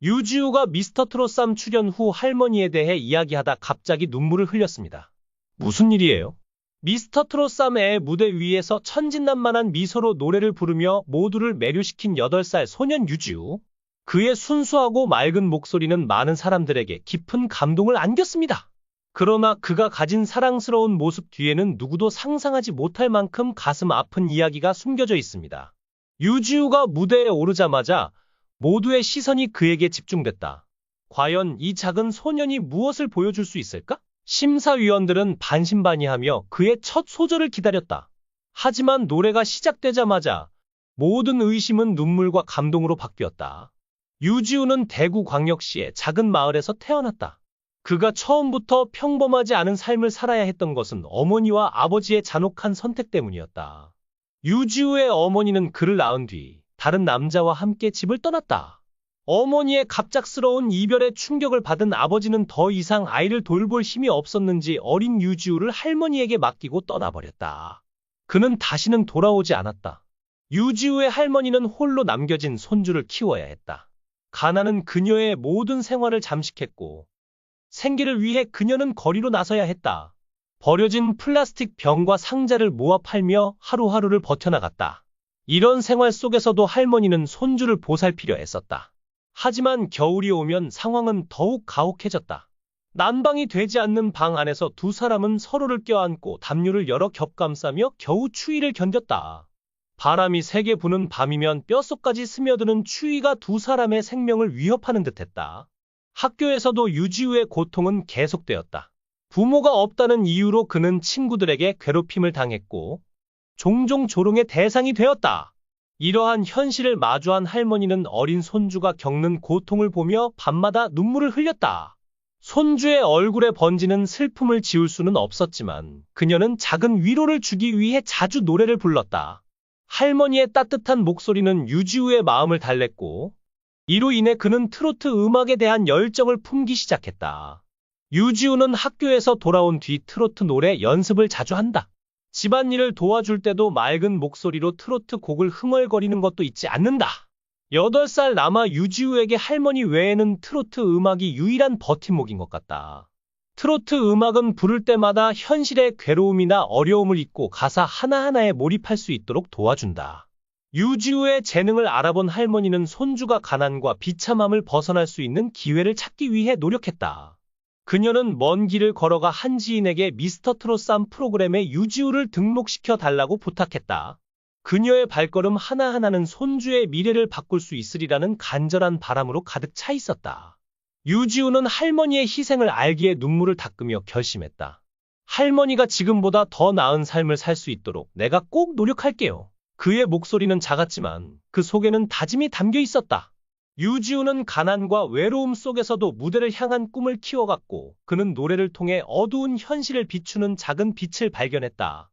유지우가 미스터트롯3 출연 후 할머니에 대해 이야기하다 갑자기 눈물을 흘렸습니다. 무슨 일이에요? 미스터트롯3의 무대 위에서 천진난만한 미소로 노래를 부르며 모두를 매료시킨 8살 소년 유지우. 그의 순수하고 맑은 목소리는 많은 사람들에게 깊은 감동을 안겼습니다. 그러나 그가 가진 사랑스러운 모습 뒤에는 누구도 상상하지 못할 만큼 가슴 아픈 이야기가 숨겨져 있습니다. 유지우가 무대에 오르자마자 모두의 시선이 그에게 집중됐다. 과연 이 작은 소년이 무엇을 보여줄 수 있을까? 심사위원들은 반신반의하며 그의 첫 소절을 기다렸다. 하지만 노래가 시작되자마자 모든 의심은 눈물과 감동으로 바뀌었다. 유지우는 대구광역시의 작은 마을에서 태어났다. 그가 처음부터 평범하지 않은 삶을 살아야 했던 것은 어머니와 아버지의 잔혹한 선택 때문이었다. 유지우의 어머니는 그를 낳은 뒤 다른 남자와 함께 집을 떠났다. 어머니의 갑작스러운 이별에 충격을 받은 아버지는 더 이상 아이를 돌볼 힘이 없었는지 어린 유지우를 할머니에게 맡기고 떠나버렸다. 그는 다시는 돌아오지 않았다. 유지우의 할머니는 홀로 남겨진 손주를 키워야 했다. 가난은 그녀의 모든 생활을 잠식했고 생계를 위해 그녀는 거리로 나서야 했다. 버려진 플라스틱 병과 상자를 모아 팔며 하루하루를 버텨나갔다. 이런 생활 속에서도 할머니는 손주를 보살피려 애썼다. 하지만 겨울이 오면 상황은 더욱 가혹해졌다. 난방이 되지 않는 방 안에서 두 사람은 서로를 껴안고 담요를 열어 겹감싸며 겨우 추위를 견뎠다. 바람이 세게 부는 밤이면 뼛속까지 스며드는 추위가 두 사람의 생명을 위협하는 듯했다. 학교에서도 유지우의 고통은 계속되었다. 부모가 없다는 이유로 그는 친구들에게 괴롭힘을 당했고 종종 조롱의 대상이 되었다. 이러한 현실을 마주한 할머니는 어린 손주가 겪는 고통을 보며 밤마다 눈물을 흘렸다. 손주의 얼굴에 번지는 슬픔을 지울 수는 없었지만 그녀는 작은 위로를 주기 위해 자주 노래를 불렀다. 할머니의 따뜻한 목소리는 유지우의 마음을 달랬고 이로 인해 그는 트로트 음악에 대한 열정을 품기 시작했다. 유지우는 학교에서 돌아온 뒤 트로트 노래 연습을 자주 한다. 집안일을 도와줄 때도 맑은 목소리로 트로트 곡을 흥얼거리는 것도 잊지 않는다. 8살 남아 유지우에게 할머니 외에는 트로트 음악이 유일한 버팀목인 것 같다. 트로트 음악은 부를 때마다 현실의 괴로움이나 어려움을 잊고 가사 하나하나에 몰입할 수 있도록 도와준다. 유지우의 재능을 알아본 할머니는 손주가 가난과 비참함을 벗어날 수 있는 기회를 찾기 위해 노력했다. 그녀는 먼 길을 걸어가 한 지인에게 미스터트롯3 프로그램에 유지우를 등록시켜 달라고 부탁했다. 그녀의 발걸음 하나하나는 손주의 미래를 바꿀 수 있으리라는 간절한 바람으로 가득 차 있었다. 유지우는 할머니의 희생을 알기에 눈물을 닦으며 결심했다. 할머니가 지금보다 더 나은 삶을 살 수 있도록 내가 꼭 노력할게요. 그의 목소리는 작았지만 그 속에는 다짐이 담겨 있었다. 유지우는 가난과 외로움 속에서도 무대를 향한 꿈을 키워갔고 그는 노래를 통해 어두운 현실을 비추는 작은 빛을 발견했다.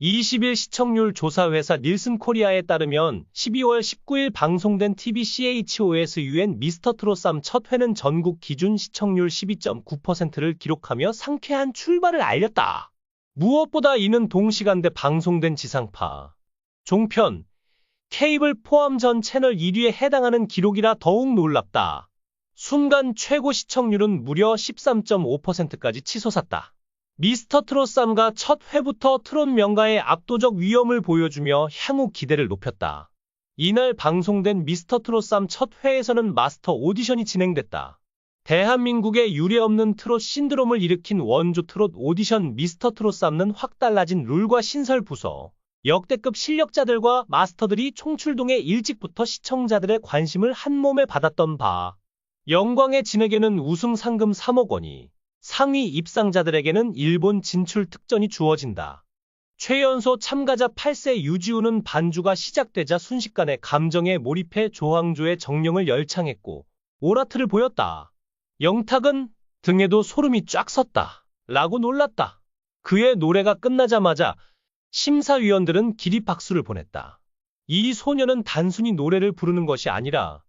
20일 시청률 조사 회사 닐슨 코리아에 따르면 12월 19일 방송된 TV CHOSUN 미스터트롯3 첫 회는 전국 기준 시청률 12.9%를 기록하며 상쾌한 출발을 알렸다. 무엇보다 이는 동시간대 방송된 지상파, 종편, 케이블 포함 전 채널 1위에 해당하는 기록이라 더욱 놀랍다. 순간 최고 시청률은 무려 13.5%까지 치솟았다. 미스터트롯3가 첫 회부터 트롯 명가의 압도적 위엄을 보여주며 향후 기대를 높였다. 이날 방송된 미스터트롯3 첫 회에서는 마스터 오디션이 진행됐다. 대한민국에 유례없는 트롯 신드롬을 일으킨 원조 트롯 오디션 미스터트롯3는 확 달라진 룰과 신설 부서, 역대급 실력자들과 마스터들이 총출동해 일찍부터 시청자들의 관심을 한몸에 받았던 바, 영광의 진에게는 우승 상금 3억 원이, 상위 입상자들에게는 일본 진출 특전이 주어진다. 최연소 참가자 8세 유지우는 반주가 시작되자 순식간에 감정에 몰입해 조항조의 정령을 열창했고 오라트를 보였다. 영탁은 등에도 소름이 쫙 섰다. 라고 놀랐다. 그의 노래가 끝나자마자 심사위원들은 기립박수를 보냈다. 이 소녀는 단순히 노래를 부르는 것이 아니라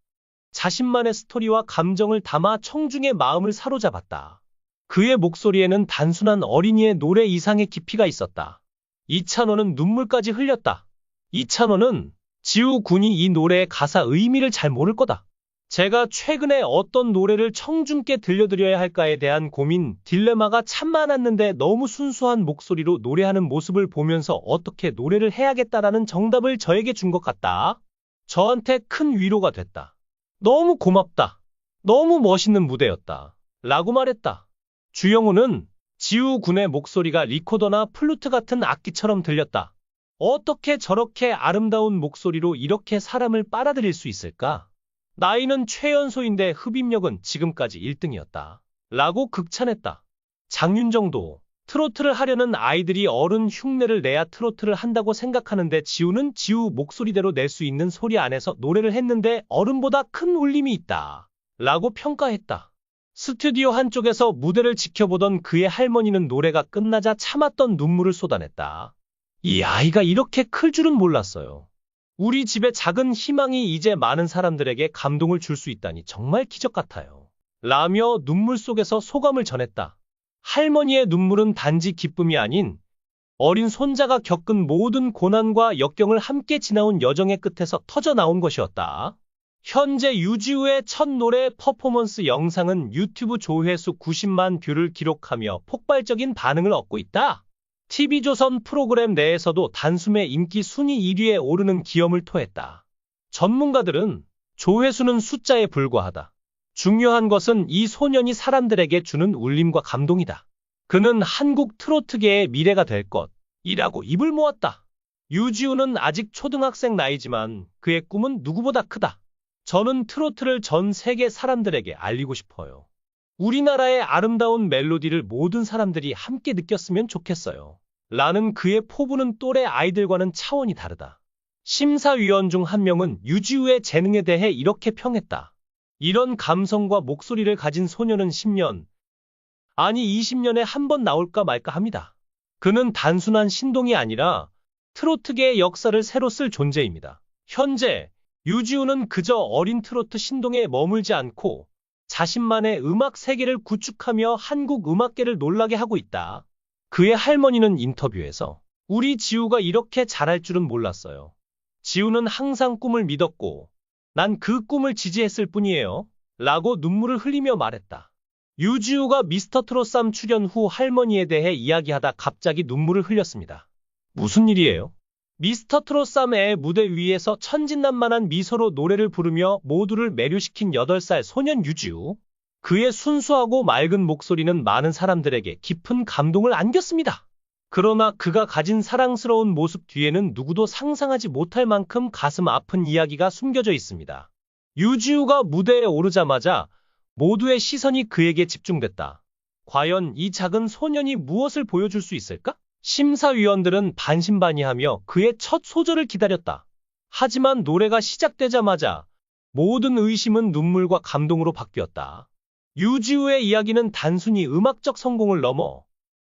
자신만의 스토리와 감정을 담아 청중의 마음을 사로잡았다. 그의 목소리에는 단순한 어린이의 노래 이상의 깊이가 있었다. 이찬원은 눈물까지 흘렸다. 이찬원은 지우 군이 이 노래의 가사 의미를 잘 모를 거다. 제가 최근에 어떤 노래를 청중께 들려드려야 할까에 대한 고민, 딜레마가 참 많았는데 너무 순수한 목소리로 노래하는 모습을 보면서 어떻게 노래를 해야겠다라는 정답을 저에게 준 것 같다. 저한테 큰 위로가 됐다. 너무 고맙다. 너무 멋있는 무대였다. 라고 말했다. 주영우는 지우 군의 목소리가 리코더나 플루트 같은 악기처럼 들렸다. 어떻게 저렇게 아름다운 목소리로 이렇게 사람을 빨아들일 수 있을까? 나이는 최연소인데 흡입력은 지금까지 1등이었다. 라고 극찬했다. 장윤정도 트로트를 하려는 아이들이 어른 흉내를 내야 트로트를 한다고 생각하는데 지우는 지우 목소리대로 낼 수 있는 소리 안에서 노래를 했는데 어른보다 큰 울림이 있다. 라고 평가했다. 스튜디오 한쪽에서 무대를 지켜보던 그의 할머니는 노래가 끝나자 참았던 눈물을 쏟아냈다. 이 아이가 이렇게 클 줄은 몰랐어요. 우리 집의 작은 희망이 이제 많은 사람들에게 감동을 줄 수 있다니 정말 기적 같아요. 라며 눈물 속에서 소감을 전했다. 할머니의 눈물은 단지 기쁨이 아닌 어린 손자가 겪은 모든 고난과 역경을 함께 지나온 여정의 끝에서 터져 나온 것이었다. 현재 유지우의 첫 노래 퍼포먼스 영상은 유튜브 조회수 90만 뷰를 기록하며 폭발적인 반응을 얻고 있다. TV조선 프로그램 내에서도 단숨에 인기 순위 1위에 오르는 기염을 토했다. 전문가들은 조회수는 숫자에 불과하다. 중요한 것은 이 소년이 사람들에게 주는 울림과 감동이다. 그는 한국 트로트계의 미래가 될 것이라고 입을 모았다. 유지우는 아직 초등학생 나이지만 그의 꿈은 누구보다 크다. 저는 트로트를 전 세계 사람들에게 알리고 싶어요. 우리나라의 아름다운 멜로디를 모든 사람들이 함께 느꼈으면 좋겠어요. 라는 그의 포부는 또래 아이들과는 차원이 다르다. 심사위원 중 한 명은 유지우의 재능에 대해 이렇게 평했다. 이런 감성과 목소리를 가진 소녀는 10년, 아니 20년에 한 번 나올까 말까 합니다. 그는 단순한 신동이 아니라 트로트계의 역사를 새로 쓸 존재입니다. 현재 유지우는 그저 어린 트로트 신동에 머물지 않고 자신만의 음악 세계를 구축하며 한국 음악계를 놀라게 하고 있다. 그의 할머니는 인터뷰에서 우리 지우가 이렇게 잘할 줄은 몰랐어요. 지우는 항상 꿈을 믿었고 난 그 꿈을 지지했을 뿐이에요. 라고 눈물을 흘리며 말했다. 유지우가 미스터트롯3 출연 후 할머니에 대해 이야기하다 갑자기 눈물을 흘렸습니다. 무슨 일이에요? 미스터트롯3의 무대 위에서 천진난만한 미소로 노래를 부르며 모두를 매료시킨 8살 소년 유지우. 그의 순수하고 맑은 목소리는 많은 사람들에게 깊은 감동을 안겼습니다. 그러나 그가 가진 사랑스러운 모습 뒤에는 누구도 상상하지 못할 만큼 가슴 아픈 이야기가 숨겨져 있습니다. 유지우가 무대에 오르자마자 모두의 시선이 그에게 집중됐다. 과연 이 작은 소년이 무엇을 보여줄 수 있을까? 심사위원들은 반신반의하며 그의 첫 소절을 기다렸다. 하지만 노래가 시작되자마자 모든 의심은 눈물과 감동으로 바뀌었다. 유지우의 이야기는 단순히 음악적 성공을 넘어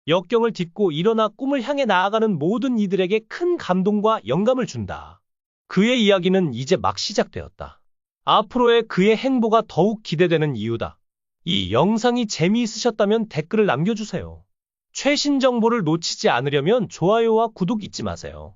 역경을 딛고 일어나 꿈을 향해 나아가는 모든 이들에게 큰 감동과 영감을 준다. 그의 이야기는 이제 막 시작되었다. 앞으로의 그의 행보가 더욱 기대되는 이유다. 이 영상이 재미있으셨다면 댓글을 남겨주세요. 최신 정보를 놓치지 않으려면 좋아요와 구독 잊지 마세요.